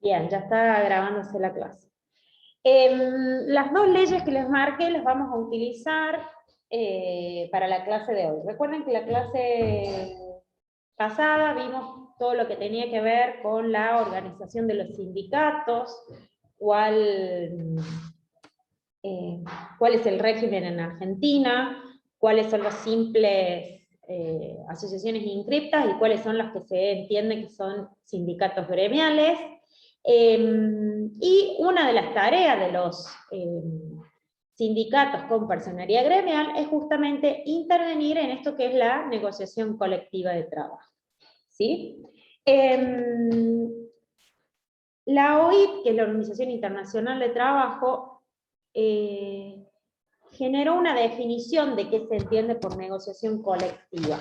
Bien, ya está grabándose la clase. Las dos leyes que les marqué las vamos a utilizar para la clase de hoy. Recuerden que la clase pasada vimos todo lo que tenía que ver con la organización de los sindicatos, cuál es el régimen en Argentina, cuáles son los simples asociaciones inscriptas y cuáles son las que se entiende que son sindicatos gremiales. Y una de las tareas de los sindicatos con personería gremial es justamente intervenir en esto que es la negociación colectiva de trabajo. ¿Sí? La OIT, que es la Organización Internacional de Trabajo, generó una definición de qué se entiende por negociación colectiva.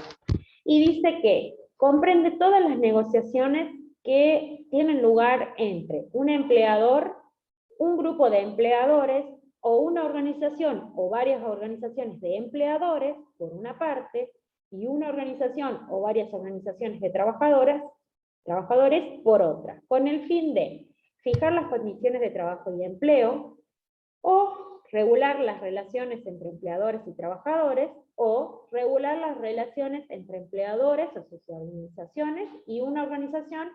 Y dice que comprende todas las negociaciones que tienen lugar entre un empleador, un grupo de empleadores, o una organización o varias organizaciones de empleadores, por una parte, y una organización o varias organizaciones de trabajadores, por otra, con el fin de fijar las condiciones de trabajo y empleo, o regular las relaciones entre empleadores y trabajadores, o regular las relaciones entre empleadores o sus organizaciones y una organización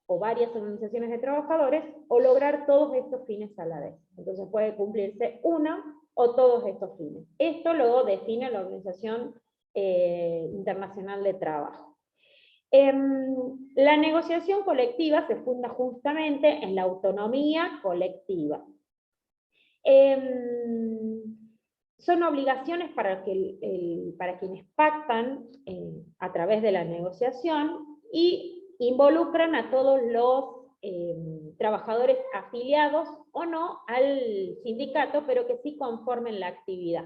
o varias organizaciones de trabajadores, o lograr todos estos fines a la vez. Entonces puede cumplirse uno o todos estos fines. Esto luego define la Organización Internacional de Trabajo. La negociación colectiva se funda justamente en la autonomía colectiva. Son obligaciones para quienes pactan a través de la negociación y involucran a todos los trabajadores afiliados o no al sindicato, pero que sí conformen la actividad.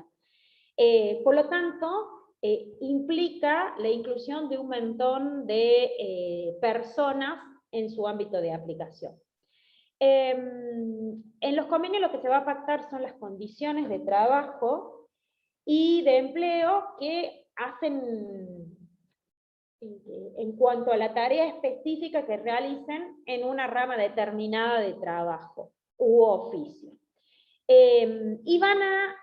Por lo tanto, implica la inclusión de un montón de personas en su ámbito de aplicación. En los convenios lo que se va a pactar son las condiciones de trabajo y de empleo que hacen en cuanto a la tarea específica que realicen en una rama determinada de trabajo u oficio. Y van a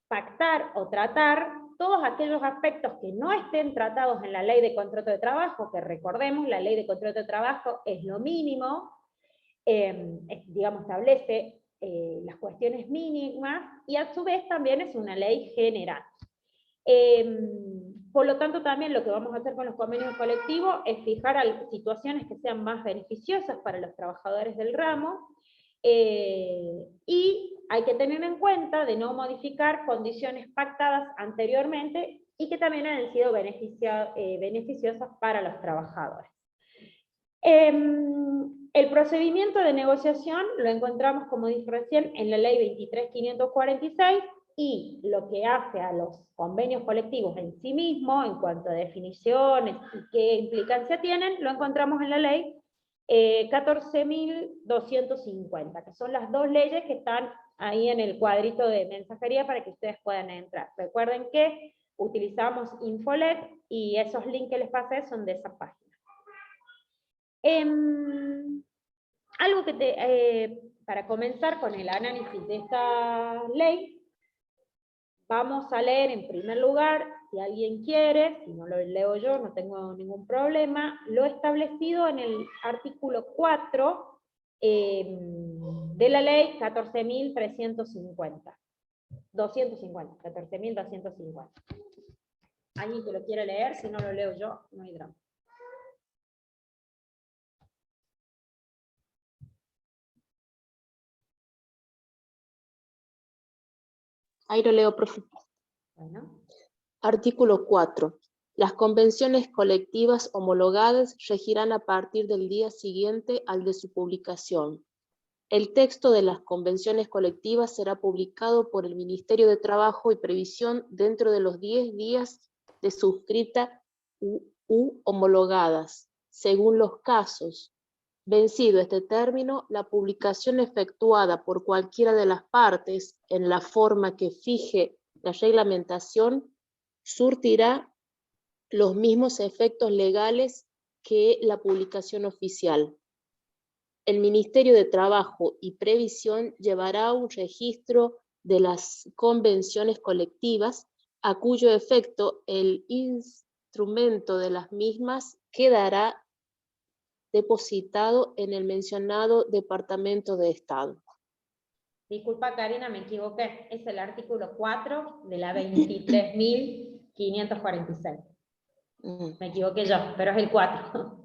pactar o tratar todos aquellos aspectos que no estén tratados en la ley de contrato de trabajo, que recordemos, la ley de contrato de trabajo es lo mínimo, digamos, establece las cuestiones mínimas, y a su vez también es una ley general. Por lo tanto, también lo que vamos a hacer con los convenios colectivos es fijar situaciones que sean más beneficiosas para los trabajadores del ramo, y hay que tener en cuenta de no modificar condiciones pactadas anteriormente y que también han sido beneficiosas para los trabajadores. El procedimiento de negociación lo encontramos, como dije recién, en la ley 23.546, y lo que hace a los convenios colectivos en sí mismo, en cuanto a definiciones y qué implicancia tienen, lo encontramos en la ley 14.250, que son las dos leyes que están ahí en el cuadrito de mensajería para que ustedes puedan entrar. Recuerden que utilizamos Infolet y esos links que les pasé son de esa página. Algo que para comenzar con el análisis de esta ley, vamos a leer en primer lugar, si alguien quiere, si no lo leo yo, no tengo ningún problema, lo establecido en el artículo 4 de la ley 14.350. 14.250. ¿Alguien que lo quiera leer? Si no lo leo yo, no hay drama. Ahí lo leo, profe. Bueno. Artículo 4. Las convenciones colectivas homologadas regirán a partir del día siguiente al de su publicación. El texto de las convenciones colectivas será publicado por el Ministerio de Trabajo y Previsión dentro de los 10 días de suscrita u homologadas, según los casos. Vencido este término, la publicación efectuada por cualquiera de las partes en la forma que fije la reglamentación surtirá los mismos efectos legales que la publicación oficial. El Ministerio de Trabajo y Previsión llevará un registro de las convenciones colectivas, a cuyo efecto el instrumento de las mismas quedará depositado en el mencionado Departamento de Estado. Disculpa, Karina, me equivoqué. Es el artículo 4 de la 23.546. Me equivoqué yo, pero es el 4.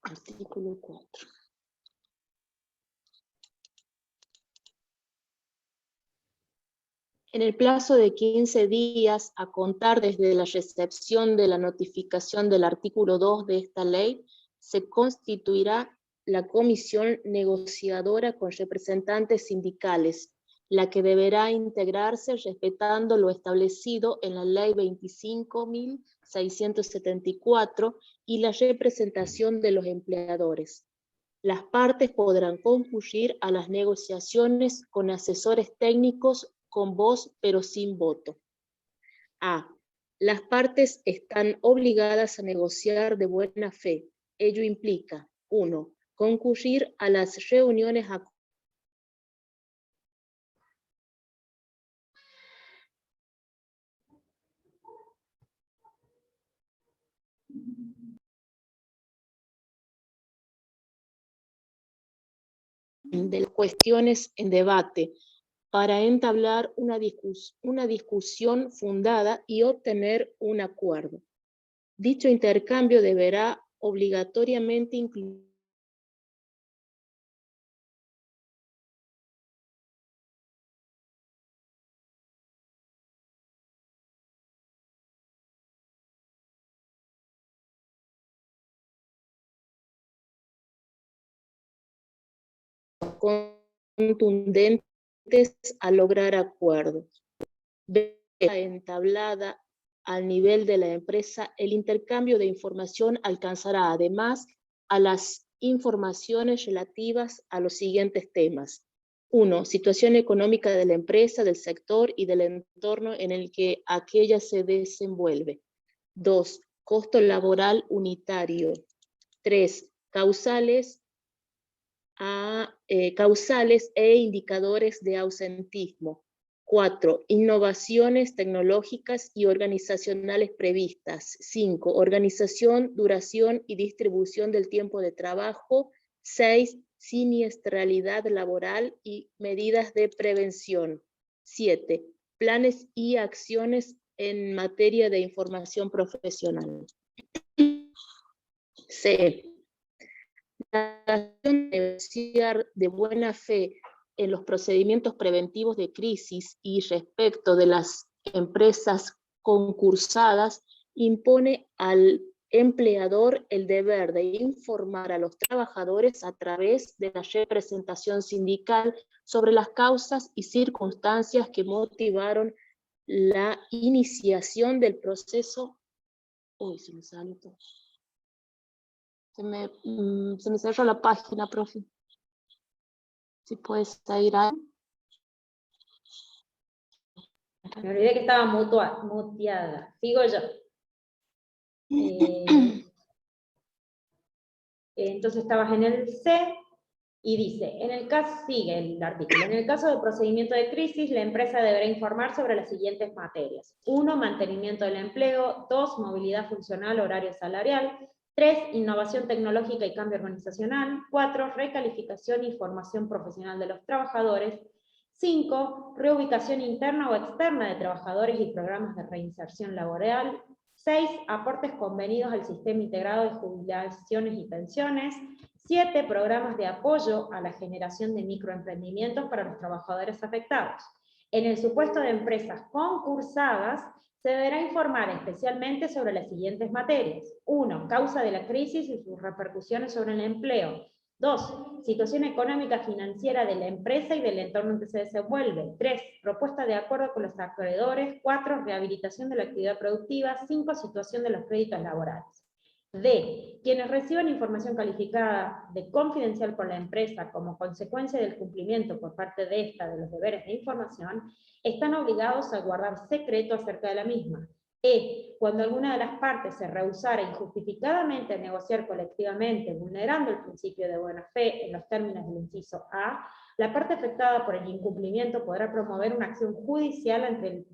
Artículo 4. En el plazo de 15 días, a contar desde la recepción de la notificación del artículo 2 de esta ley, se constituirá la comisión negociadora con representantes sindicales, la que deberá integrarse respetando lo establecido en la Ley 25.674 y la representación de los empleadores. Las partes podrán concurrir a las negociaciones con asesores técnicos con voz pero sin voto. A. Las partes están obligadas a negociar de buena fe. Ello implica: 1. Concurrir a las reuniones de las cuestiones en debate, para entablar una discusión fundada y obtener un acuerdo. Dicho intercambio deberá obligatoriamente incluir contundentes a lograr acuerdos. Entablada al nivel de la empresa, el intercambio de información alcanzará además a las informaciones relativas a los siguientes temas. 1. Situación económica de la empresa, del sector y del entorno en el que aquella se desenvuelve. 2. Costo laboral unitario. 3. Causales e indicadores de ausentismo. 4. Innovaciones tecnológicas y organizacionales previstas. 5. Organización, duración y distribución del tiempo de trabajo. 6. Siniestralidad laboral y medidas de prevención. 7. Planes y acciones en materia de información profesional. C. La negociar de buena fe en los procedimientos preventivos de crisis y respecto de las empresas concursadas impone al empleador el deber de informar a los trabajadores a través de la representación sindical sobre las causas y circunstancias que motivaron la iniciación del proceso. Uy, se me salió todo. Se me cerró la página, profe. Si puedes ir ahí. Me olvidé que estaba muteada. Sigo yo. Entonces estabas en el C y dice, sigue el artículo, en el caso de procedimiento de crisis, la empresa deberá informar sobre las siguientes materias. 1. Mantenimiento del empleo. 2. Movilidad funcional, horario salarial. 3. Innovación tecnológica y cambio organizacional. 4. Recalificación y formación profesional de los trabajadores. 5. Reubicación interna o externa de trabajadores y programas de reinserción laboral. 6. Aportes convenidos al sistema integrado de jubilaciones y pensiones. 7. Programas de apoyo a la generación de microemprendimientos para los trabajadores afectados. En el supuesto de empresas concursadas, se deberá informar especialmente sobre las siguientes materias. 1. Causa de la crisis y sus repercusiones sobre el empleo. 2. Situación económica financiera de la empresa y del entorno en que se desenvuelve. 3. Propuesta de acuerdo con los acreedores. 4. Rehabilitación de la actividad productiva. 5. Situación de los créditos laborales. D. Quienes reciban información calificada de confidencial por la empresa como consecuencia del cumplimiento por parte de esta de los deberes de información, están obligados a guardar secreto acerca de la misma. es cuando alguna de las partes se rehusara injustificadamente a negociar colectivamente, vulnerando el principio de buena fe en los términos del inciso A, la parte afectada por el incumplimiento podrá promover una acción judicial ante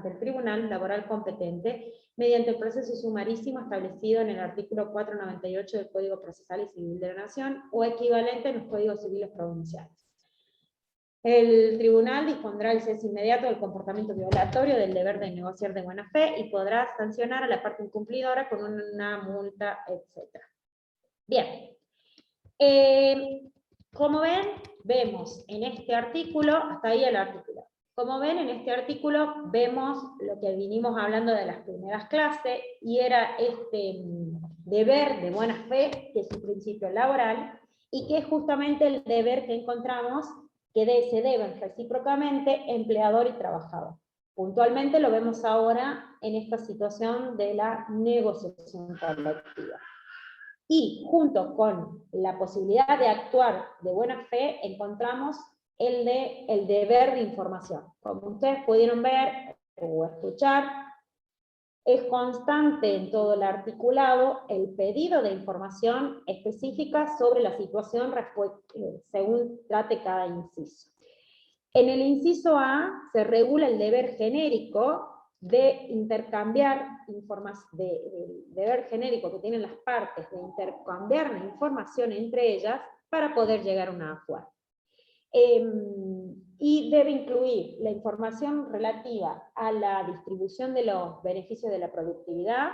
el Tribunal Laboral competente mediante el proceso sumarísimo establecido en el artículo 498 del Código Procesal y Civil de la Nación o equivalente en los Códigos Civiles Provinciales. El tribunal dispondrá el cese inmediato del comportamiento violatorio del deber de negociar de buena fe y podrá sancionar a la parte incumplidora con una multa, etc. Bien. Como ven, vemos en este artículo, hasta ahí el artículo. Como ven, en este artículo vemos lo que vinimos hablando de las primeras clases, y era este deber de buena fe, que es un principio laboral, y que es justamente el deber que encontramos que se deben recíprocamente empleador y trabajador. Puntualmente lo vemos ahora en esta situación de la negociación colectiva. Y junto con la posibilidad de actuar de buena fe, encontramos el deber de información. Como ustedes pudieron ver o escuchar, es constante en todo el articulado el pedido de información específica sobre la situación según trate cada inciso. En el inciso A se regula el deber genérico de intercambiar deber genérico que tienen las partes de intercambiar la información entre ellas para poder llegar a un acuerdo. Y debe incluir la información relativa a la distribución de los beneficios de la productividad,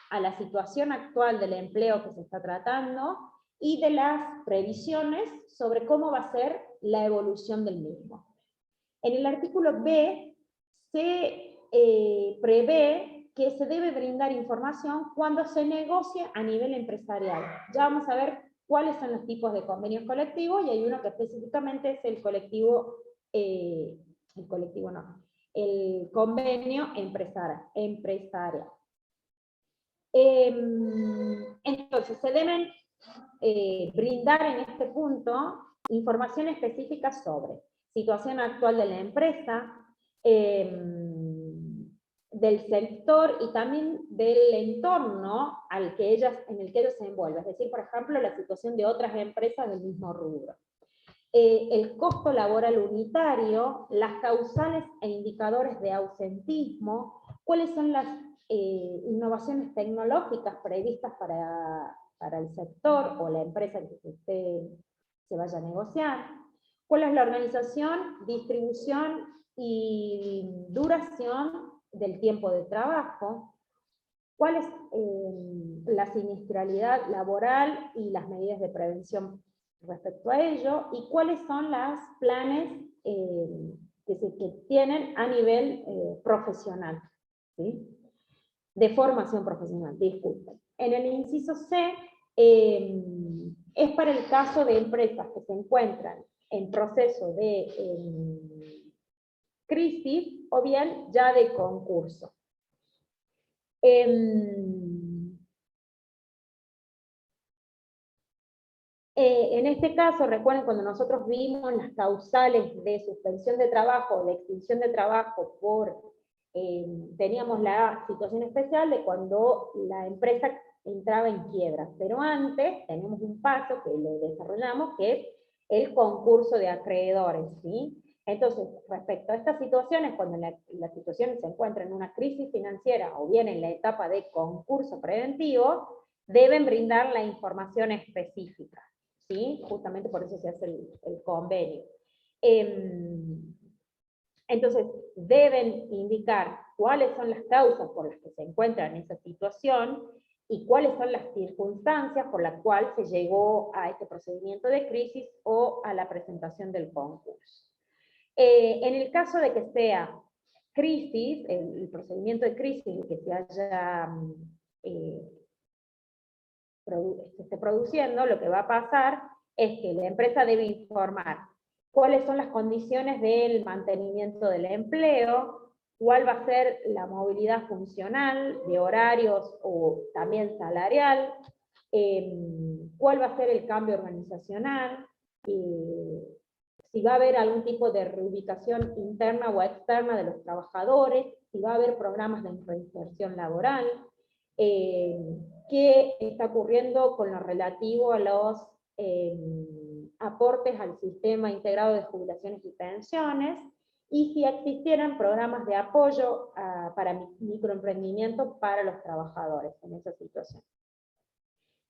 a la situación actual del empleo que se está tratando y de las previsiones sobre cómo va a ser la evolución del mismo. En el artículo B se prevé que se debe brindar información cuando se negocia a nivel empresarial. Ya vamos a ver cuáles son los tipos de convenios colectivos, y hay uno que específicamente es el convenio empresarial. Entonces, se deben brindar en este punto información específica sobre situación actual de la empresa, del sector y también del entorno en el que ellos se envuelven. Es decir, por ejemplo, la situación de otras empresas del mismo rubro. El costo laboral unitario, las causales e indicadores de ausentismo, cuáles son las innovaciones tecnológicas previstas para el sector o la empresa que se vaya a negociar, cuál es la organización, distribución y duración del tiempo de trabajo, cuál es la siniestralidad laboral y las medidas de prevención respecto a ello, y cuáles son los planes que tienen a nivel profesional, ¿sí? De formación profesional, disculpen. En el inciso C, es para el caso de empresas que se encuentran en proceso de crisis o bien ya de concurso. En este caso, recuerden cuando nosotros vimos las causales de suspensión de trabajo o de extinción de trabajo teníamos la situación especial de cuando la empresa entraba en quiebra, pero antes tenemos un paso que lo desarrollamos, que es el concurso de acreedores, ¿sí? Entonces, respecto a estas situaciones, cuando la situación se encuentra en una crisis financiera o bien en la etapa de concurso preventivo, deben brindar la información específica, ¿sí? Justamente por eso se hace el convenio. Entonces, deben indicar cuáles son las causas por las que se encuentran en esa situación y cuáles son las circunstancias por las cuales se llegó a este procedimiento de crisis o a la presentación del concurso. En el caso de que sea crisis, el procedimiento de crisis en el que se esté produciendo, lo que va a pasar es que la empresa debe informar cuáles son las condiciones del mantenimiento del empleo, cuál va a ser la movilidad funcional, de horarios o también salarial, cuál va a ser el cambio organizacional, si va a haber algún tipo de reubicación interna o externa de los trabajadores, si va a haber programas de reinserción laboral, qué está ocurriendo con lo relativo a los aportes al sistema integrado de jubilaciones y pensiones, y si existieran programas de apoyo para microemprendimiento para los trabajadores en esa situación.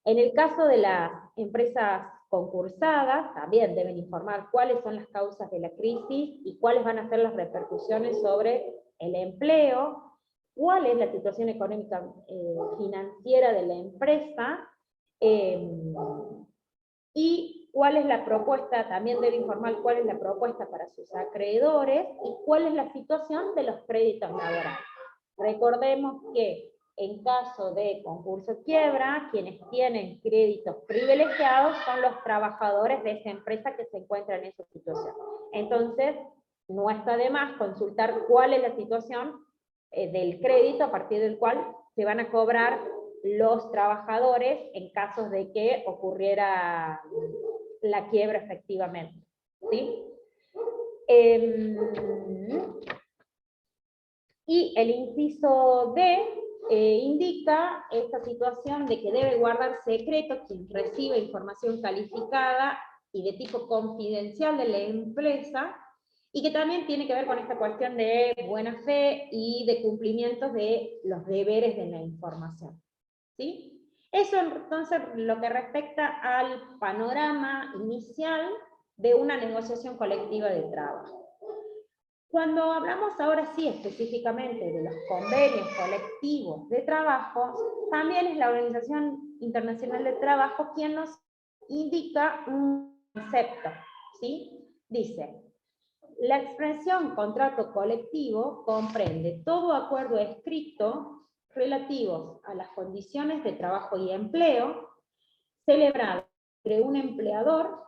En el caso de las empresas concursadas, también deben informar cuáles son las causas de la crisis y cuáles van a ser las repercusiones sobre el empleo, cuál es la situación económica financiera de la empresa, y cuál es la propuesta, también debe informar cuál es la propuesta para sus acreedores y cuál es la situación de los créditos laborales. Recordemos que en caso de concurso quiebra, quienes tienen créditos privilegiados son los trabajadores de esa empresa que se encuentra en esa situación. Entonces, no está de más consultar cuál es la situación del crédito a partir del cual se van a cobrar los trabajadores en casos de que ocurriera la quiebra efectivamente, ¿sí? Y el inciso D indica esta situación de que debe guardar secreto quien recibe información calificada y de tipo confidencial de la empresa, y que también tiene que ver con esta cuestión de buena fe y de cumplimiento de los deberes de la información, ¿sí? Eso entonces lo que respecta al panorama inicial de una negociación colectiva de trabajo. Cuando hablamos ahora sí específicamente de los convenios colectivos de trabajo, también es la Organización Internacional de Trabajo quien nos indica un concepto, ¿sí? Dice: la expresión contrato colectivo comprende todo acuerdo escrito relativos a las condiciones de trabajo y empleo, celebrado entre un empleador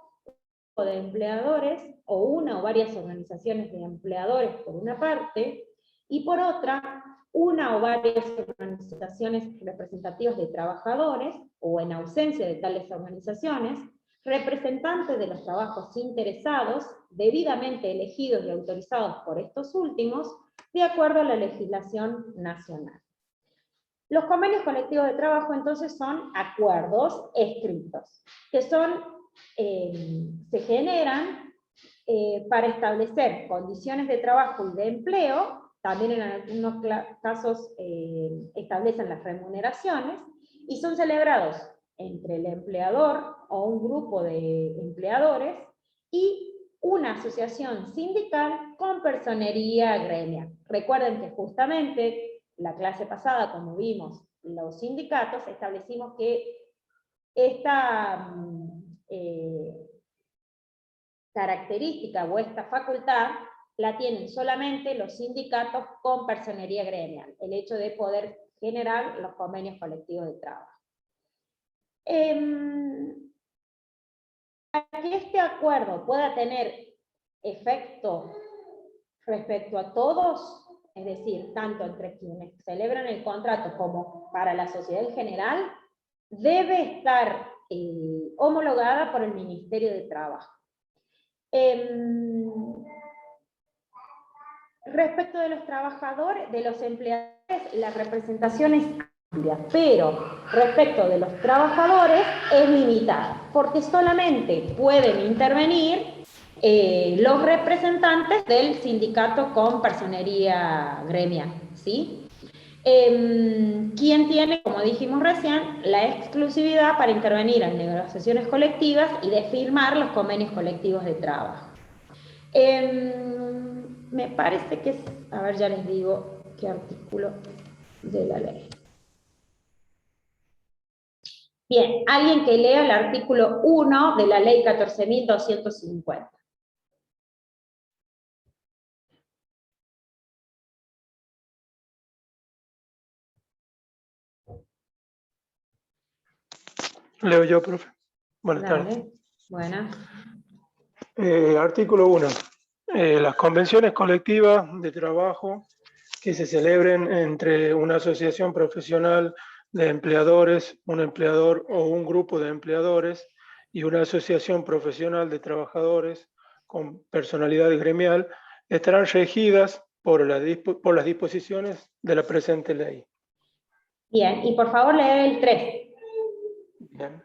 o de empleadores, o una o varias organizaciones de empleadores por una parte, y por otra, una o varias organizaciones representativas de trabajadores, o en ausencia de tales organizaciones, representantes de los trabajos interesados, debidamente elegidos y autorizados por estos últimos, de acuerdo a la legislación nacional. Los convenios colectivos de trabajo entonces son acuerdos escritos, que son, se generan para establecer condiciones de trabajo y de empleo, también en algunos casos establecen las remuneraciones, y son celebrados entre el empleador o un grupo de empleadores y una asociación sindical con personería gremial. Recuerden que justamente la clase pasada, como vimos los sindicatos, establecimos que esta característica o esta facultad la tienen solamente los sindicatos con personería gremial, el hecho de poder generar los convenios colectivos de trabajo. Para que este acuerdo pueda tener efecto respecto a todos, es decir, tanto entre quienes celebran el contrato como para la sociedad en general, debe estar homologada por el Ministerio de Trabajo. Respecto de los trabajadores, de los empleadores, la representación es amplia, pero respecto de los trabajadores es limitada, porque solamente pueden intervenir los representantes del sindicato con personería gremial, ¿sí? Quien tiene, como dijimos recién, la exclusividad para intervenir en negociaciones colectivas y de firmar los convenios colectivos de trabajo. Me parece que es, a ver, ya les digo qué artículo de la ley. Bien, alguien que lea el artículo 1 de la ley 14.250. Leo yo, profe. Buenas tardes. Buenas. Artículo 1. Las convenciones colectivas de trabajo que se celebren entre una asociación profesional de empleadores, un empleador o un grupo de empleadores y una asociación profesional de trabajadores con personalidad gremial estarán regidas por las disposiciones de la presente ley. Bien, y por favor leer el 3. Bien.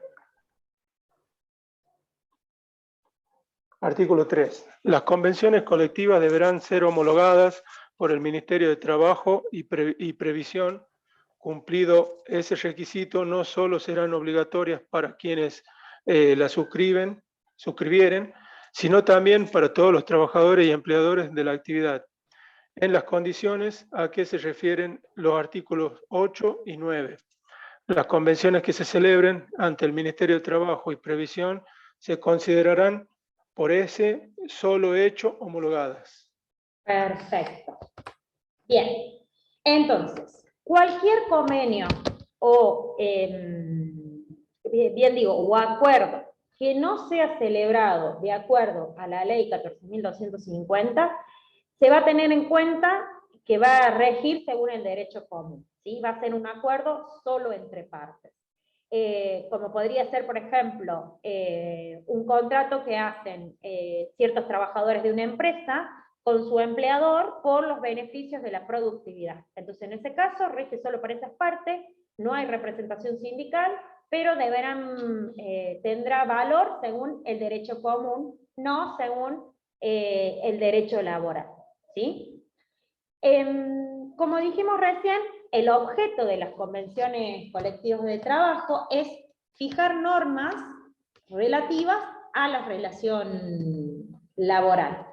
Artículo 3. Las convenciones colectivas deberán ser homologadas por el Ministerio de Trabajo y Previsión. Cumplido ese requisito, no solo serán obligatorias para quienes las suscribieren, sino también para todos los trabajadores y empleadores de la actividad, en las condiciones a que se refieren los artículos 8 y 9. Las convenciones que se celebren ante el Ministerio de Trabajo y Previsión se considerarán por ese solo hecho homologadas. Perfecto. Bien, entonces, cualquier convenio o, o acuerdo que no sea celebrado de acuerdo a la ley 14.250, se va a tener en cuenta que va a regir según el derecho común, ¿sí? Va a ser un acuerdo solo entre partes. Como podría ser, por ejemplo, un contrato que hacen ciertos trabajadores de una empresa con su empleador por los beneficios de la productividad. Entonces, en ese caso, rige solo para esas partes, no hay representación sindical, pero tendrá valor según el derecho común, no según el derecho laboral, ¿sí? Como dijimos recién, el objeto de las convenciones colectivas de trabajo es fijar normas relativas a la relación laboral.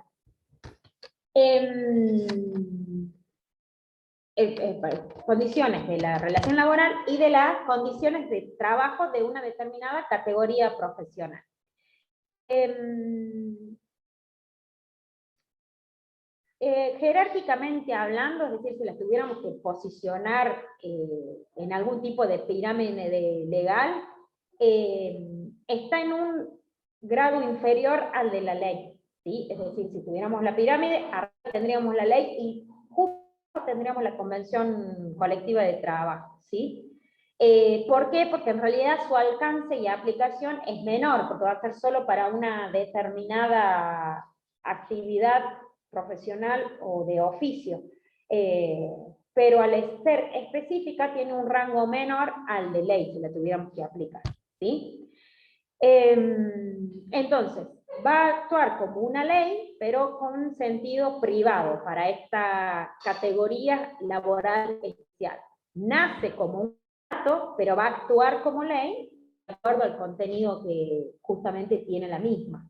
Condiciones de la relación laboral y de las condiciones de trabajo de una determinada categoría profesional. Jerárquicamente hablando, es decir, si las tuviéramos que posicionar en algún tipo de pirámide legal, está en un grado inferior al de la ley, ¿sí? Es decir, si tuviéramos la pirámide, arriba tendríamos la ley y justo tendríamos la convención colectiva de trabajo, ¿sí? ¿Por qué? Porque en realidad su alcance y aplicación es menor, porque va a ser solo para una determinada actividad profesional o de oficio, pero al ser específica tiene un rango menor al de ley, si la tuviéramos que aplicar, ¿sí? Entonces, va a actuar como una ley, pero con sentido privado para esta categoría laboral especial. Nace como un acto, pero va a actuar como ley de acuerdo al contenido que justamente tiene la misma.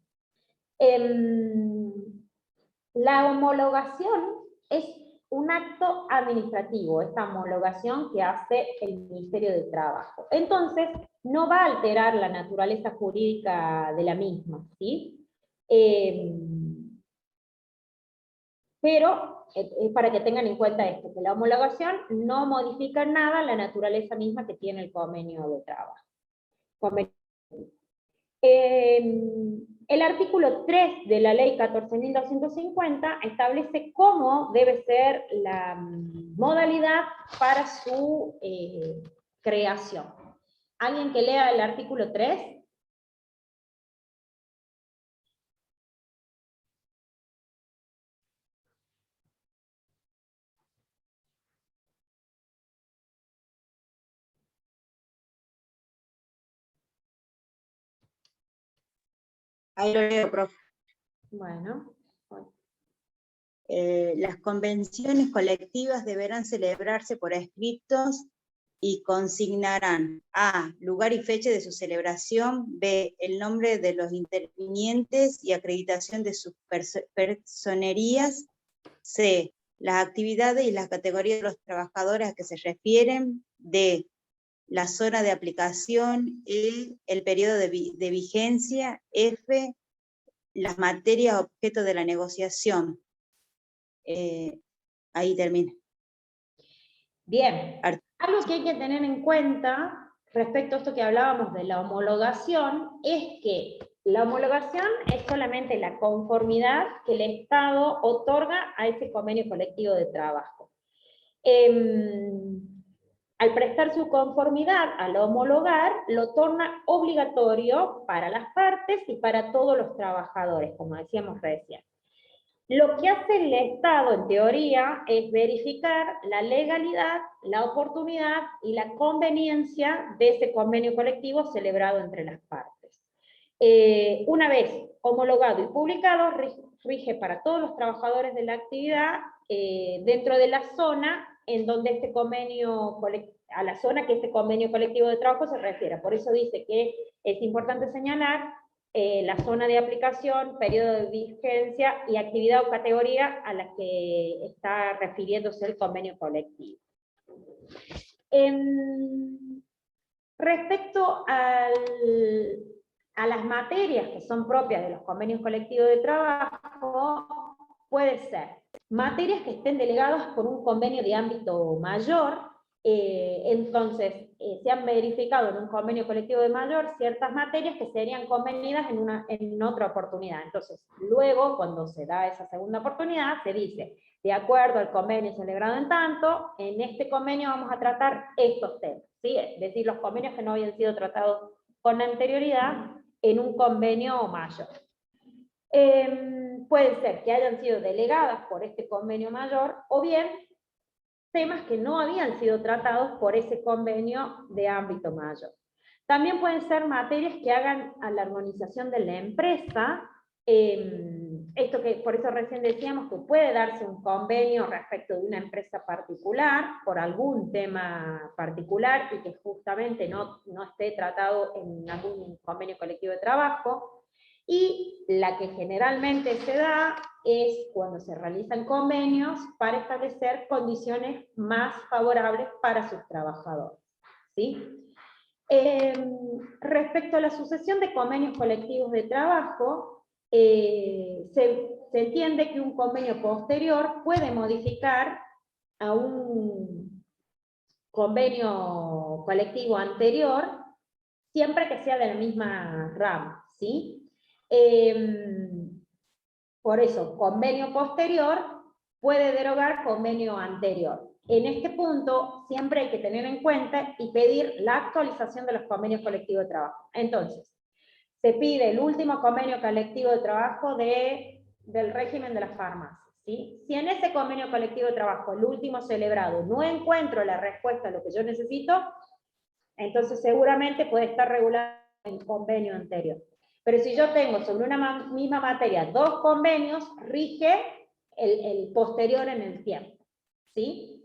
La homologación es un acto administrativo, esta homologación que hace el Ministerio de Trabajo. Entonces, no va a alterar la naturaleza jurídica de la misma, ¿sí? Pero, para que tengan en cuenta esto, que la homologación no modifica en nada la naturaleza misma que tiene el convenio de trabajo. El artículo 3 de la ley 14.250 establece cómo debe ser la modalidad para su creación. ¿Alguien que lea el artículo 3? Ahí lo leo, profe. Bueno. Las convenciones colectivas deberán celebrarse por escritos y consignarán A, lugar y fecha de su celebración, B, el nombre de los intervinientes y acreditación de sus personerías, C, las actividades y las categorías de los trabajadores a que se refieren, D, la zona de aplicación, E, el periodo de vigencia, F, las materias objeto de la negociación. Ahí termina. Bien, algo que hay que tener en cuenta respecto a esto que hablábamos de la homologación, es que la homologación es solamente la conformidad que el Estado otorga a ese convenio colectivo de trabajo. al prestar su conformidad al homologar, lo torna obligatorio para las partes y para todos los trabajadores, como decíamos recién. Lo que hace el Estado, en teoría, es verificar la legalidad, la oportunidad y la conveniencia de ese convenio colectivo celebrado entre las partes. Una vez homologado y publicado, rige para todos los trabajadores de la actividad dentro de la zona en donde este convenio a la zona que este convenio colectivo de trabajo se refiere. Por eso dice que es importante señalar la zona de aplicación, periodo de vigencia y actividad o categoría a la que está refiriéndose el convenio colectivo. Respecto a las materias que son propias de los convenios colectivos de trabajo, puede ser materias que estén delegadas por un convenio de ámbito mayor. Entonces, se han verificado en un convenio colectivo de mayor ciertas materias que serían convenidas en otra oportunidad. Entonces, luego, cuando se da esa segunda oportunidad, se dice, de acuerdo al convenio celebrado en tanto, en este convenio vamos a tratar estos temas, ¿sí? Es decir, los convenios que no habían sido tratados con anterioridad en un convenio mayor. Puede ser que hayan sido delegadas por este convenio mayor, o bien temas que no habían sido tratados por ese convenio de ámbito mayor. También pueden ser materias que hagan a la armonización de la empresa, esto que por eso recién decíamos que puede darse un convenio respecto de una empresa particular, por algún tema particular, y que justamente no esté tratado en algún convenio colectivo de trabajo. Y la que generalmente se da es cuando se realizan convenios para establecer condiciones más favorables para sus trabajadores, ¿sí? Respecto a la sucesión de convenios colectivos de trabajo, se entiende que un convenio posterior puede modificar a un convenio colectivo anterior, siempre que sea de la misma rama, ¿sí? Por eso, convenio posterior puede derogar convenio anterior. En este punto, siempre hay que tener en cuenta y pedir la actualización de los convenios colectivos de trabajo. Entonces, se pide el último convenio colectivo de trabajo del régimen de las farmacias, ¿sí? Si en ese convenio colectivo de trabajo, el último celebrado, no encuentro la respuesta a lo que yo necesito, entonces seguramente puede estar regulado en el convenio anterior. Pero si yo tengo sobre una misma materia dos convenios, rige el posterior en el tiempo, ¿sí?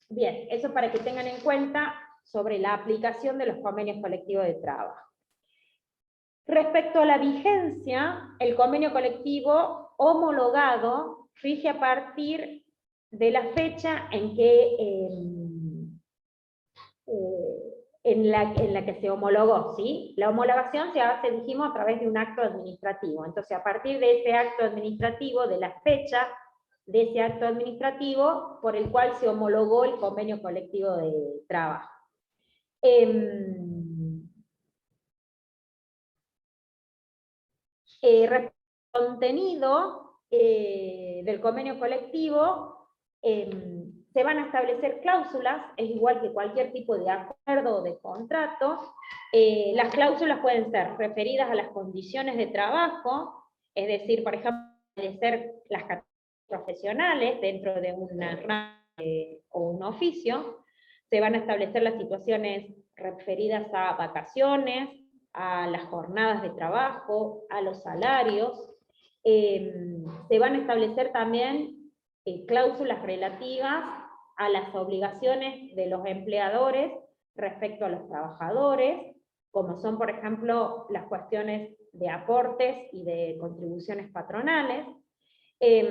Bien, eso para que tengan en cuenta sobre la aplicación de los convenios colectivos de trabajo. Respecto a la vigencia, el convenio colectivo homologado rige a partir de la fecha en que en la que se homologó, ¿sí? La homologación se hace, dijimos, a través de un acto administrativo. Entonces, a partir de ese acto administrativo, de la fecha de ese acto administrativo por el cual se homologó el convenio colectivo de trabajo. Respecto al contenido del convenio colectivo, se van a establecer cláusulas, es igual que cualquier tipo de acuerdo o de contrato. Las cláusulas pueden ser referidas a las condiciones de trabajo, es decir, por ejemplo, establecer las categorías profesionales dentro de una rama o un oficio. Se van a establecer las situaciones referidas a vacaciones, a las jornadas de trabajo, a los salarios. Se van a establecer también cláusulas relativas a las obligaciones de los empleadores respecto a los trabajadores, como son, por ejemplo, las cuestiones de aportes y de contribuciones patronales. Se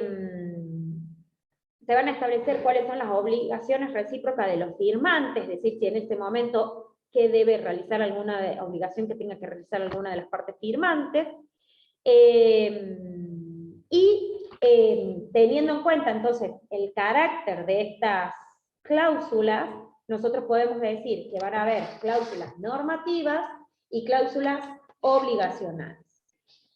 van a establecer cuáles son las obligaciones recíprocas de los firmantes, es decir, si en este momento qué debe realizar alguna obligación que tenga que realizar alguna de las partes firmantes. Teniendo en cuenta entonces el carácter de estas cláusulas, nosotros podemos decir que van a haber cláusulas normativas y cláusulas obligacionales.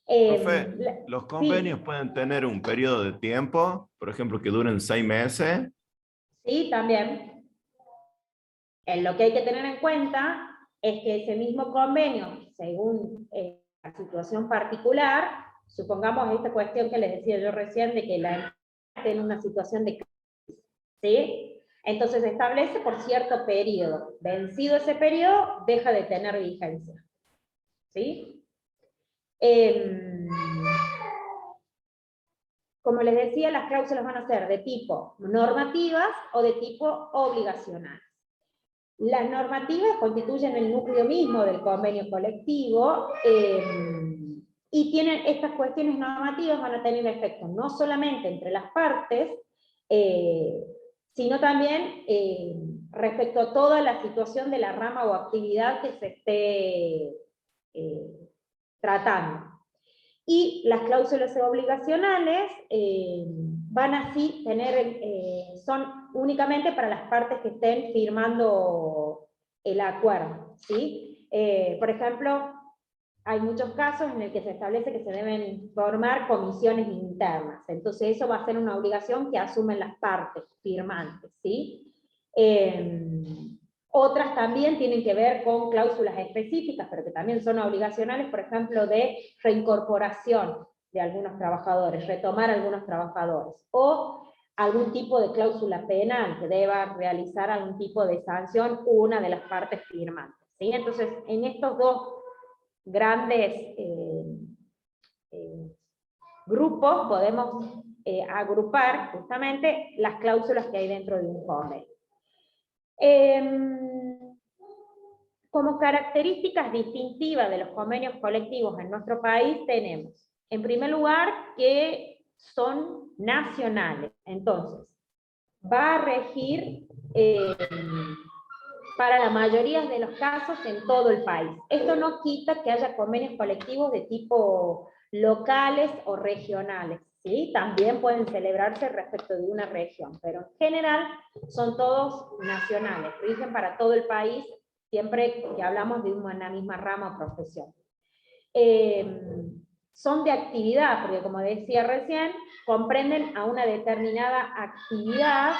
Profe, ¿los convenios sí, pueden tener un periodo de tiempo, por ejemplo, que duren 6 meses? Sí, también. Lo que hay que tener en cuenta es que ese mismo convenio, según la situación particular, supongamos esta cuestión que les decía yo recién, de que la empresa tiene una situación de crisis, ¿sí? Entonces se establece por cierto periodo. Vencido ese periodo, deja de tener vigencia. ¿Sí? Como les decía, las cláusulas van a ser de tipo normativas o de tipo obligacional. Las normativas constituyen el núcleo mismo del convenio colectivo y tienen estas cuestiones normativas van a tener efecto no solamente entre las partes, sino también respecto a toda la situación de la rama o actividad que se esté tratando. Y las cláusulas obligacionales van así tener, son únicamente para las partes que estén firmando el acuerdo, ¿sí? Por ejemplo, hay muchos casos en el que se establece que se deben formar comisiones internas, entonces eso va a ser una obligación que asumen las partes firmantes, ¿sí? Otras también tienen que ver con cláusulas específicas, pero que también son obligacionales, por ejemplo, de reincorporación de algunos trabajadores, retomar a algunos trabajadores, o algún tipo de cláusula penal que deba realizar algún tipo de sanción una de las partes firmantes, ¿sí? Entonces, en estos dos grandes grupos podemos agrupar justamente las cláusulas que hay dentro de un convenio. Como características distintivas de los convenios colectivos en nuestro país tenemos, en primer lugar, que son nacionales. Entonces, va a regir para la mayoría de los casos en todo el país. Esto no quita que haya convenios colectivos de tipo locales o regionales, ¿sí? También pueden celebrarse respecto de una región, pero en general son todos nacionales, rigen para todo el país, siempre que hablamos de una misma rama o profesión. Son de actividad, porque como decía recién, comprenden a una determinada actividad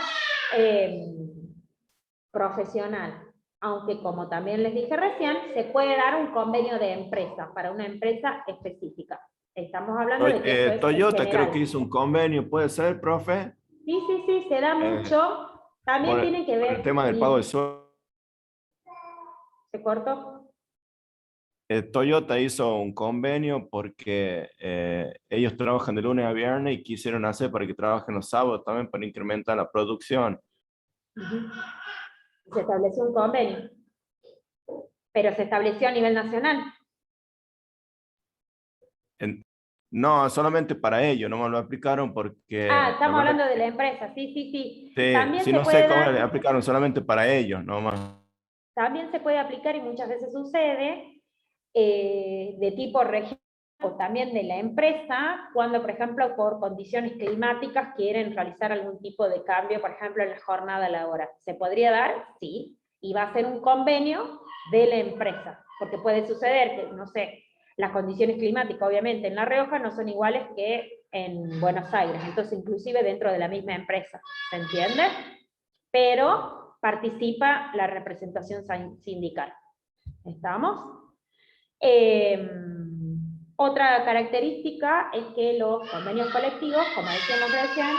profesional, aunque como también les dije recién, se puede dar un convenio de empresa, para una empresa específica. Estamos hablando de que eso es Toyota general. creo que hizo un convenio, ¿puede ser, profe? Sí, se da mucho. También tiene que ver... el tema del pago de sueldo. ¿Se cortó? Toyota hizo un convenio porque ellos trabajan de lunes a viernes y quisieron hacer para que trabajen los sábados también para incrementar la producción. Se estableció un convenio, pero se estableció a nivel nacional. No, solamente para ellos, no me lo aplicaron porque... Estamos hablando de la empresa, sí. Sí, También sí, se no puede sé cómo dar... le aplicaron, solamente para ellos, no más. También se puede aplicar, y muchas veces sucede, de tipo regional o también de la empresa, cuando, por ejemplo, por condiciones climáticas quieren realizar algún tipo de cambio, por ejemplo, en la jornada laboral. ¿Se podría dar? Sí, y va a ser un convenio de la empresa, porque puede suceder que, no sé, las condiciones climáticas, obviamente, en La Rioja no son iguales que en Buenos Aires, entonces inclusive dentro de la misma empresa, ¿se entiende? Pero participa la representación sindical. ¿Estamos? Otra característica es que los convenios colectivos, como decíamos recién,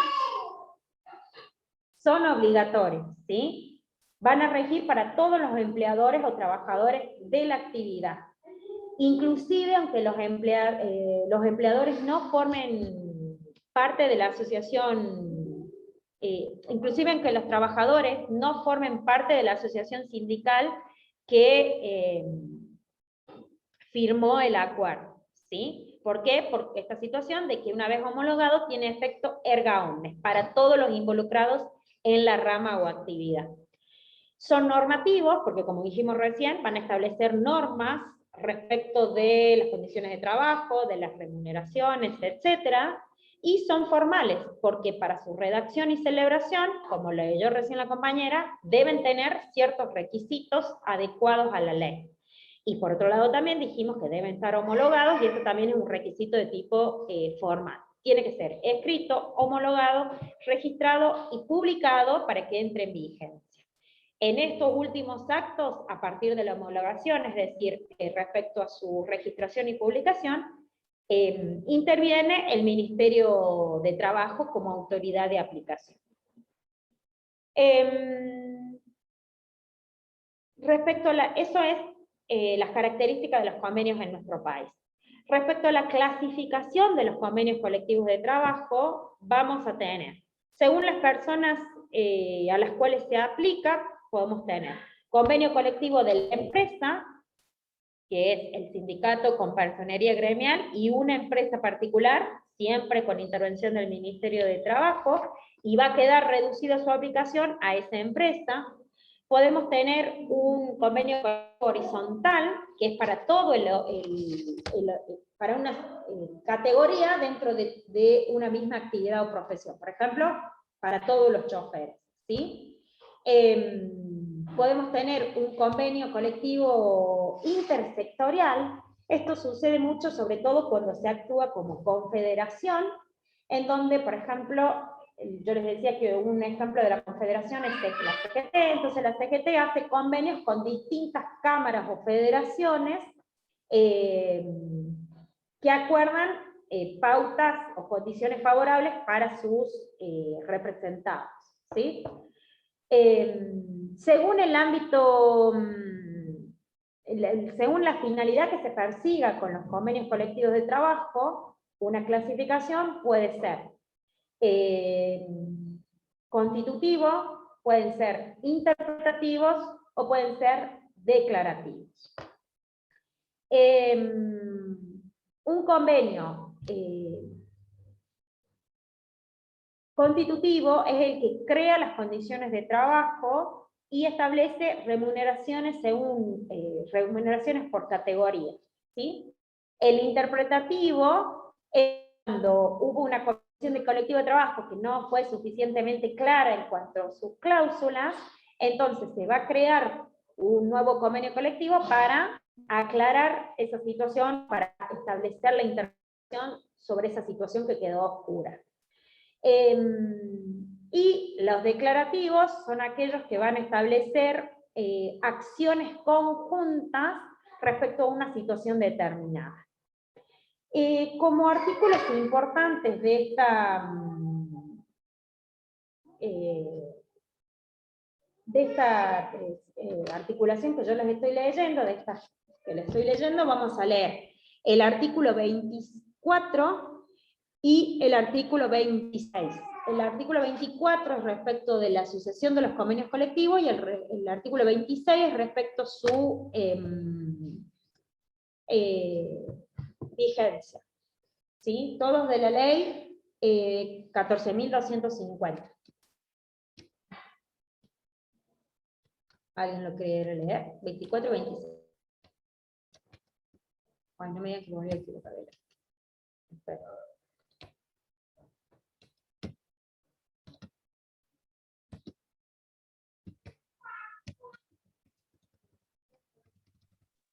son obligatorios, ¿sí? Van a regir para todos los empleadores o trabajadores de la actividad. Inclusive, aunque los empleadores no formen parte de la asociación, inclusive aunque los trabajadores no formen parte de la asociación sindical que firmó el acuerdo, ¿sí? ¿Por qué? Porque esta situación de que una vez homologado tiene efecto erga omnes para todos los involucrados en la rama o actividad. Son normativos, porque como dijimos recién, van a establecer normas respecto de las condiciones de trabajo, de las remuneraciones, etcétera, y son formales, porque para su redacción y celebración, como lo leyó recién la compañera, deben tener ciertos requisitos adecuados a la ley. Y por otro lado también dijimos que deben estar homologados, y eso también es un requisito de tipo formal. tiene que ser escrito, homologado, registrado y publicado para que entre en vigencia. En estos últimos actos, a partir de la homologación, es decir, respecto a su registración y publicación, interviene el Ministerio de Trabajo como autoridad de aplicación. Respecto a eso es las características de los convenios en nuestro país. Respecto a la clasificación de los convenios colectivos de trabajo, vamos a tener, según las personas a las cuales se aplica, podemos tener convenio colectivo de la empresa, que es el sindicato con personería gremial, y una empresa particular, siempre con intervención del Ministerio de Trabajo, y va a quedar reducida su aplicación a esa empresa. Podemos tener un convenio horizontal, que es para todo para una categoría dentro de una misma actividad o profesión. Por ejemplo, para todos los choferes, ¿sí? Podemos tener un convenio colectivo intersectorial. Esto sucede mucho, sobre todo cuando se actúa como confederación, en donde, por ejemplo, yo les decía que un ejemplo de la confederación es la CGT, entonces la CGT hace convenios con distintas cámaras o federaciones que acuerdan pautas o condiciones favorables para sus representados, ¿sí? Según el ámbito, según la finalidad que se persiga con los convenios colectivos de trabajo, una clasificación puede ser constitutivo, pueden ser interpretativos o pueden ser declarativos. Un convenio constitutivo es el que crea las condiciones de trabajo y establece remuneraciones según remuneraciones por categoría, ¿sí? El interpretativo es cuando hubo una convención de colectivo de trabajo que no fue suficientemente clara en cuanto a sus cláusulas, entonces se va a crear un nuevo convenio colectivo para aclarar esa situación, para establecer la interpretación sobre esa situación que quedó oscura. Y los declarativos son aquellos que van a establecer acciones conjuntas respecto a una situación determinada. Como artículos importantes de esta articulación que yo les estoy leyendo, vamos a leer el artículo 24 y el artículo 26. El artículo 24 es respecto de la sucesión de los convenios colectivos y el artículo 26 es respecto a su vigencia. ¿Sí? Todos de la ley 14.250. ¿Alguien lo quiere leer? 24 y 26. Ay, no me digan que me voy a equivocar. Espera.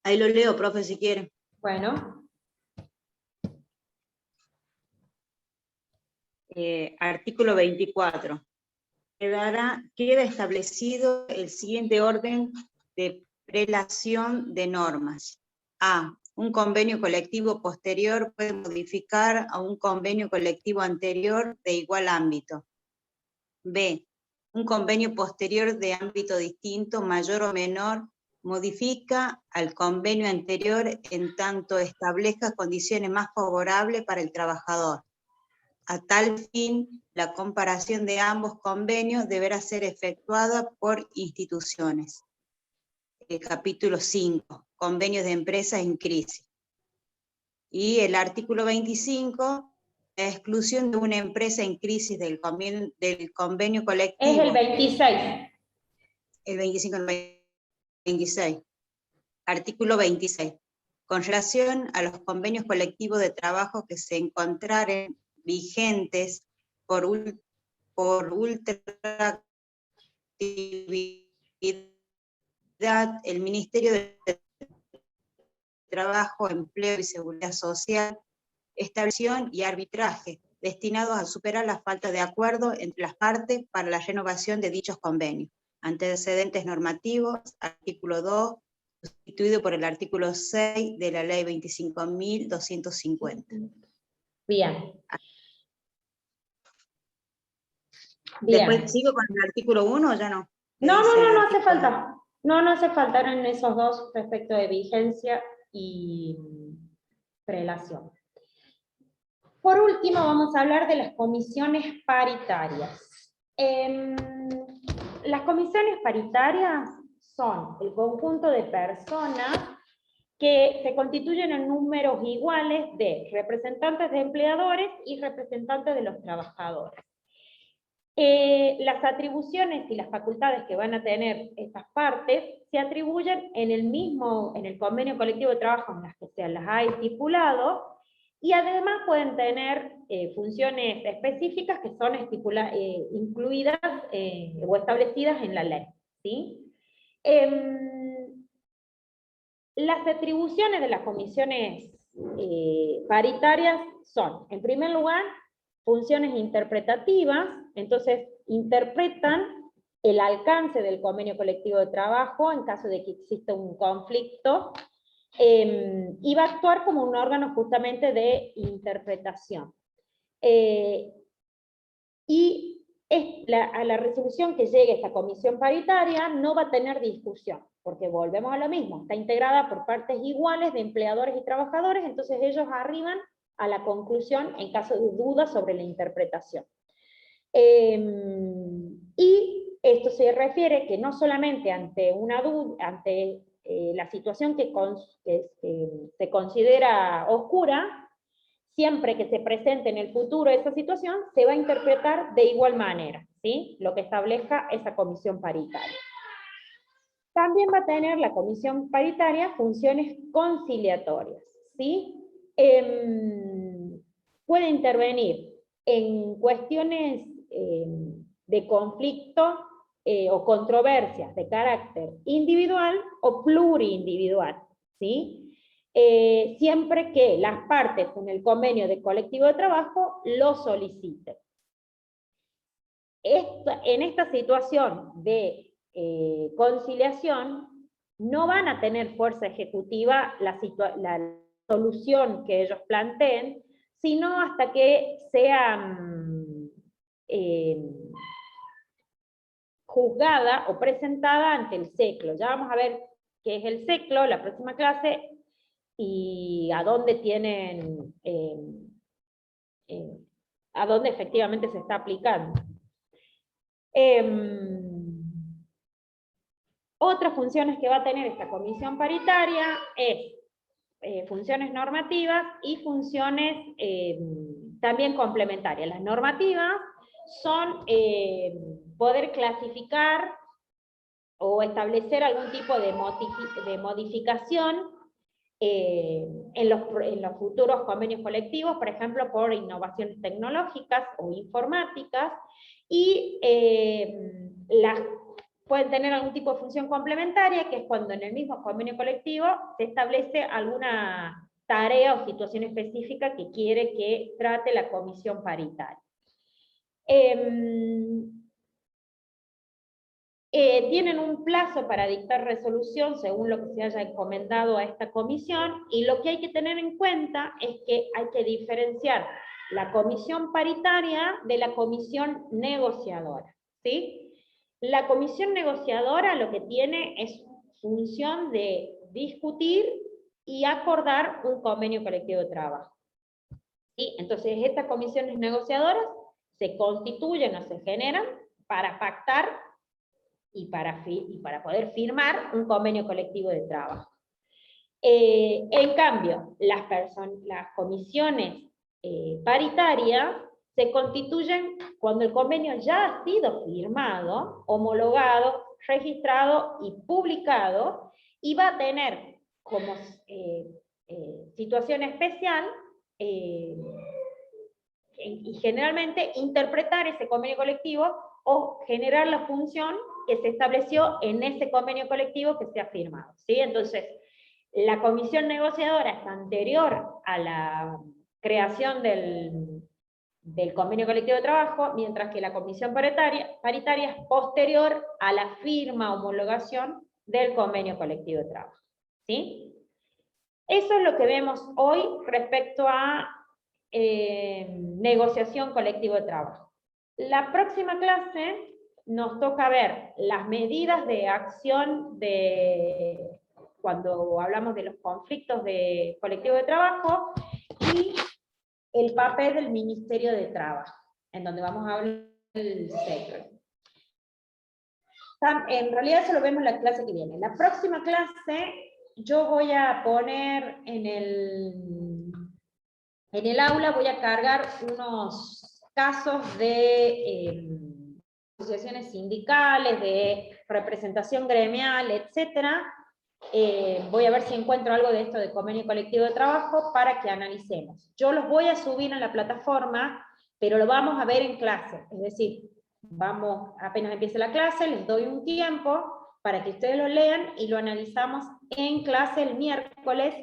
Ahí lo leo, profe, si quiere. Bueno. Artículo 24. Queda establecido el siguiente orden de prelación de normas. A. Un convenio colectivo posterior puede modificar a un convenio colectivo anterior de igual ámbito. B. Un convenio posterior de ámbito distinto, mayor o menor, modifica al convenio anterior en tanto establezca condiciones más favorables para el trabajador. A tal fin, la comparación de ambos convenios deberá ser efectuada por instituciones. El capítulo 5, convenios de empresas en crisis. Y el artículo 25, la exclusión de una empresa en crisis del convenio colectivo. Es el 26. El 25, el 26. Artículo 26. Con relación a los convenios colectivos de trabajo que se encontraren vigentes por ultraactividad, el Ministerio de Trabajo, Empleo y Seguridad Social, establección y arbitraje destinados a superar la falta de acuerdo entre las partes para la renovación de dichos convenios. Antecedentes normativos, artículo 2, sustituido por el artículo 6 de la ley 25.250. Bien. Después sigo con el artículo 1 o ya no. No Dice el hace artículo- falta. No hace falta, eran esos dos respecto de vigencia y prelación. Por último, vamos a hablar de las comisiones paritarias. Las comisiones paritarias son el conjunto de personas que se constituyen en números iguales de representantes de empleadores y representantes de los trabajadores. Las atribuciones y las facultades que van a tener estas partes se atribuyen en el convenio colectivo de trabajo en las que se las ha estipulado, y además pueden tener funciones específicas que son incluidas o establecidas en la ley, ¿sí? Las atribuciones de las comisiones paritarias son, en primer lugar, funciones interpretativas. Entonces interpretan el alcance del convenio colectivo de trabajo en caso de que exista un conflicto, y va a actuar como un órgano justamente de interpretación. Y a la resolución que llegue esta comisión paritaria no va a tener discusión, porque volvemos a lo mismo, está integrada por partes iguales de empleadores y trabajadores, entonces ellos arriban a la conclusión en caso de duda sobre la interpretación. Y esto se refiere que no solamente ante una duda, ante la situación que se considera oscura, siempre que se presente en el futuro esa situación, se va a interpretar de igual manera, ¿sí? Lo que establezca esa comisión paritaria. También va a tener la comisión paritaria funciones conciliatorias, ¿sí? Puede intervenir en cuestiones de conflicto o controversias de carácter individual o plurindividual, ¿sí? Siempre que las partes en el convenio de colectivo de trabajo lo soliciten. En esta situación de conciliación no van a tener fuerza ejecutiva la solución que ellos planteen, sino hasta que sea juzgada o presentada ante el SECLO. Ya vamos a ver qué es el SECLO la próxima clase y a dónde tienen, a dónde efectivamente se está aplicando. Otras funciones que va a tener esta comisión paritaria es funciones normativas y funciones también complementarias. Las normativas son poder clasificar o establecer algún tipo de modificación en los futuros convenios colectivos, por ejemplo, por innovaciones tecnológicas o informáticas, y pueden tener algún tipo de función complementaria, que es cuando en el mismo convenio colectivo se establece alguna tarea o situación específica que quiere que trate la comisión paritaria. Tienen un plazo para dictar resolución según lo que se haya encomendado a esta comisión, y lo que hay que tener en cuenta es que hay que diferenciar la comisión paritaria de la comisión negociadora, ¿sí? La comisión negociadora lo que tiene es función de discutir y acordar un convenio colectivo de trabajo. ¿Sí? Entonces estas comisiones negociadoras se constituyen o se generan para pactar y para poder firmar un convenio colectivo de trabajo. En cambio, las comisiones paritarias se constituyen cuando el convenio ya ha sido firmado, homologado, registrado y publicado, y va a tener como situación especial y generalmente interpretar ese convenio colectivo o generar la función que se estableció en ese convenio colectivo que se ha firmado, ¿sí? Entonces, la comisión negociadora es anterior a la creación del del convenio colectivo de trabajo, mientras que la comisión paritaria es posterior a la firma o homologación del convenio colectivo de trabajo. ¿Sí? Eso es lo que vemos hoy respecto a negociación colectiva de trabajo. La próxima clase nos toca ver las medidas de acción cuando hablamos de los conflictos de colectivo de trabajo y el papel del Ministerio de Trabajo, en donde vamos a hablar del sector. En realidad eso lo vemos en la clase que viene. La próxima clase yo voy a poner en el aula, voy a cargar unos casos de asociaciones sindicales, de representación gremial, etcétera. Voy a ver si encuentro algo de esto de convenio colectivo de trabajo para que analicemos. Yo los voy a subir en la plataforma, pero lo vamos a ver en clase. Es decir, apenas empiece la clase, les doy un tiempo para que ustedes lo lean y lo analizamos en clase el miércoles,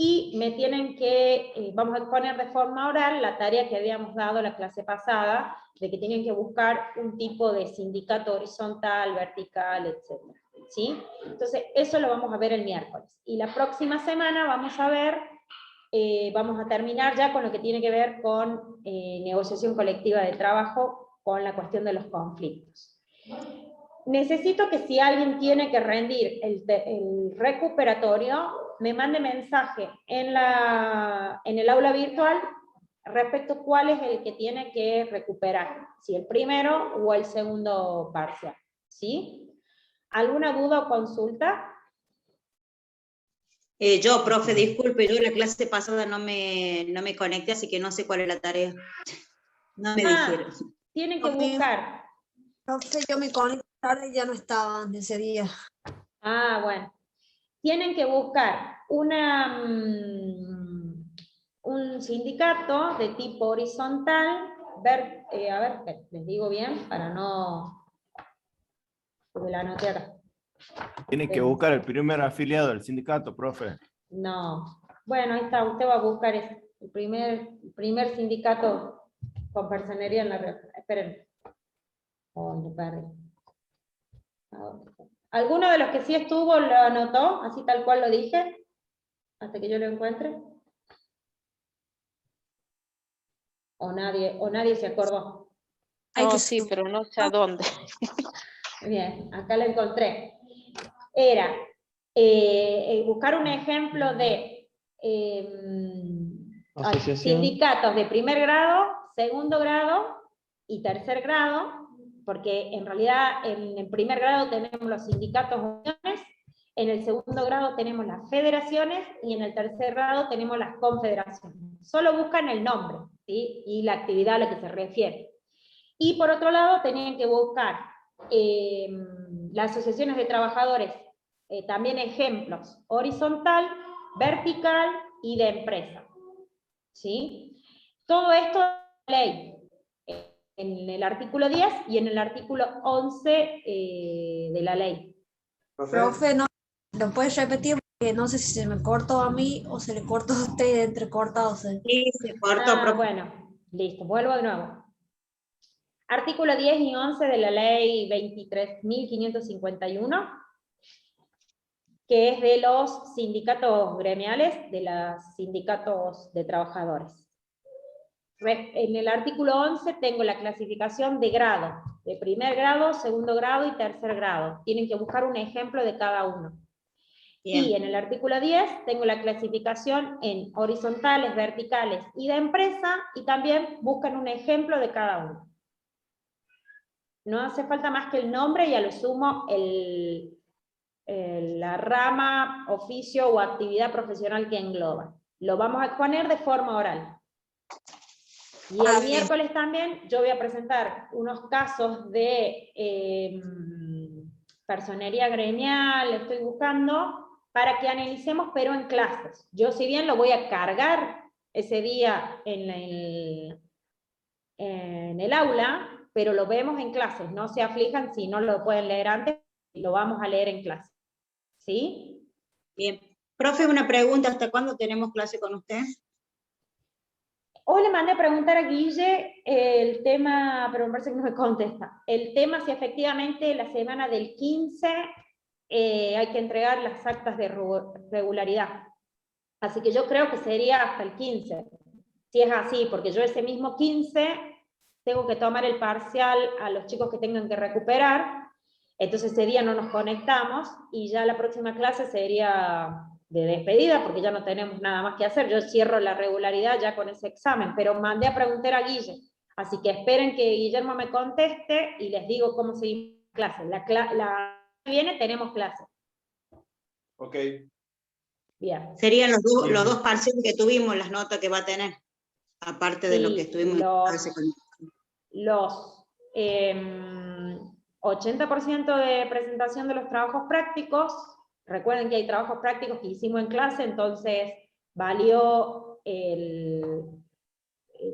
y me tienen que, vamos a poner de forma oral la tarea que habíamos dado la clase pasada, de que tienen que buscar un tipo de sindicato horizontal, vertical, etc. ¿Sí? Entonces, eso lo vamos a ver el miércoles. Y la próxima semana vamos a ver, vamos a terminar ya con lo que tiene que ver con negociación colectiva de trabajo, con la cuestión de los conflictos. Necesito que si alguien tiene que rendir el recuperatorio, me mande mensaje en el aula virtual respecto a cuál es el que tiene que recuperar, si el primero o el segundo parcial. ¿Sí? ¿Alguna duda o consulta? Yo, profe, disculpe, yo en la clase pasada no me conecté, así que no sé cuál es la tarea. No me dijeron. Tienen que buscar. Profe, yo me conecté tarde y ya no estaba de ese día. Ah, bueno. Tienen que buscar un sindicato de tipo horizontal, a ver, les digo bien, para no... porque la anoté acá. Tiene que buscar el primer afiliado del sindicato, profe. No. Bueno, ahí está, usted va a buscar el primer sindicato con personería en la red. Esperen. Oh, me perdí. ¿Alguno de los que sí estuvo lo anotó, así tal cual lo dije? Hasta que yo lo encuentre. O nadie se acordó. No, sí, pero no sé a dónde. Bien, acá lo encontré. Era buscar un ejemplo de sindicatos de primer grado, segundo grado y tercer grado, porque en realidad en el primer grado tenemos los sindicatos uniones, en el segundo grado tenemos las federaciones y en el tercer grado tenemos las confederaciones. Solo buscan el nombre, ¿sí? Y la actividad a la que se refiere. Y por otro lado tenían que buscar las asociaciones de trabajadores, también ejemplos, horizontal, vertical y de empresa. ¿Sí? Todo esto es ley. En el artículo 10 y en el artículo 11 de la ley. Profe, no, ¿lo puedes repetir? Porque no sé si se me cortó a mí o se le cortó a usted entrecortado. Sí, se cortó, profe. Bueno, listo, vuelvo de nuevo. Artículo 10 y 11 de la ley 23.551, que es de los sindicatos gremiales, de los sindicatos de trabajadores. En el artículo 11 tengo la clasificación de grado, de primer grado, segundo grado y tercer grado. Tienen que buscar un ejemplo de cada uno. Bien. Y en el artículo 10 tengo la clasificación en horizontales, verticales y de empresa, y también buscan un ejemplo de cada uno. No hace falta más que el nombre y a lo sumo la rama, oficio o actividad profesional que engloba. Lo vamos a exponer de forma oral. Y el miércoles también yo voy a presentar unos casos de personería gremial, estoy buscando, para que analicemos, pero en clases. Yo si bien lo voy a cargar ese día en el aula, pero lo vemos en clases, no se aflijan si no lo pueden leer antes, lo vamos a leer en clase. ¿Sí? Bien. Profe, una pregunta, ¿hasta cuándo tenemos clase con usted? Hoy le mandé a preguntar a Guille el tema, pero me parece que no me contesta. El tema si efectivamente la semana del 15 hay que entregar las actas de regularidad. Así que yo creo que sería hasta el 15. Si es así, porque yo ese mismo 15 tengo que tomar el parcial a los chicos que tengan que recuperar. Entonces ese día no nos conectamos y ya la próxima clase sería de despedida porque ya no tenemos nada más que hacer. Yo cierro la regularidad ya con ese examen, pero mandé a preguntar a Guille. Así que esperen que Guillermo me conteste y les digo cómo seguimos clase. La que viene tenemos clase. Ok. Bien. Serían los dos parciales que tuvimos, las notas que va a tener, aparte de lo que estuvimos hace con... Los 80% de presentación de los trabajos prácticos. Recuerden que hay trabajos prácticos que hicimos en clase, entonces valió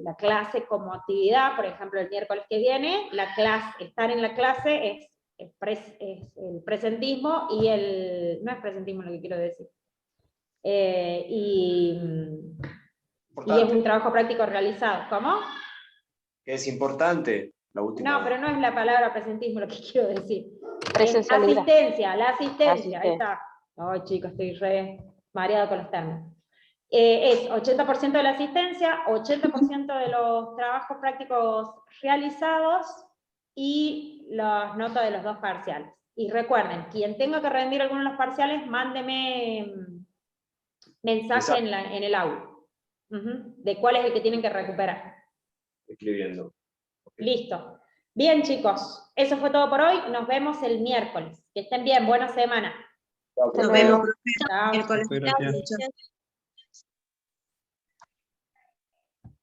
la clase como actividad. Por ejemplo, el miércoles que viene, estar en la clase es el presentismo y no es presentismo lo que quiero decir. Y es un trabajo práctico realizado. ¿Cómo? Es importante. La última. No, pero no es la palabra presentismo lo que quiero decir. Presencialidad. La asistencia, ahí está. Ay, chicos, estoy re mareada con los términos. Es 80% de la asistencia, 80% de los trabajos prácticos realizados y las notas de los dos parciales. Y recuerden, quien tenga que rendir alguno de los parciales, mándeme mensaje en el audio de cuál es el que tienen que recuperar. Escribiendo. Listo. Bien, chicos, eso fue todo por hoy. Nos vemos el miércoles. Que estén bien, buena semana. Nos vemos. Chao. Miércoles. Gracias.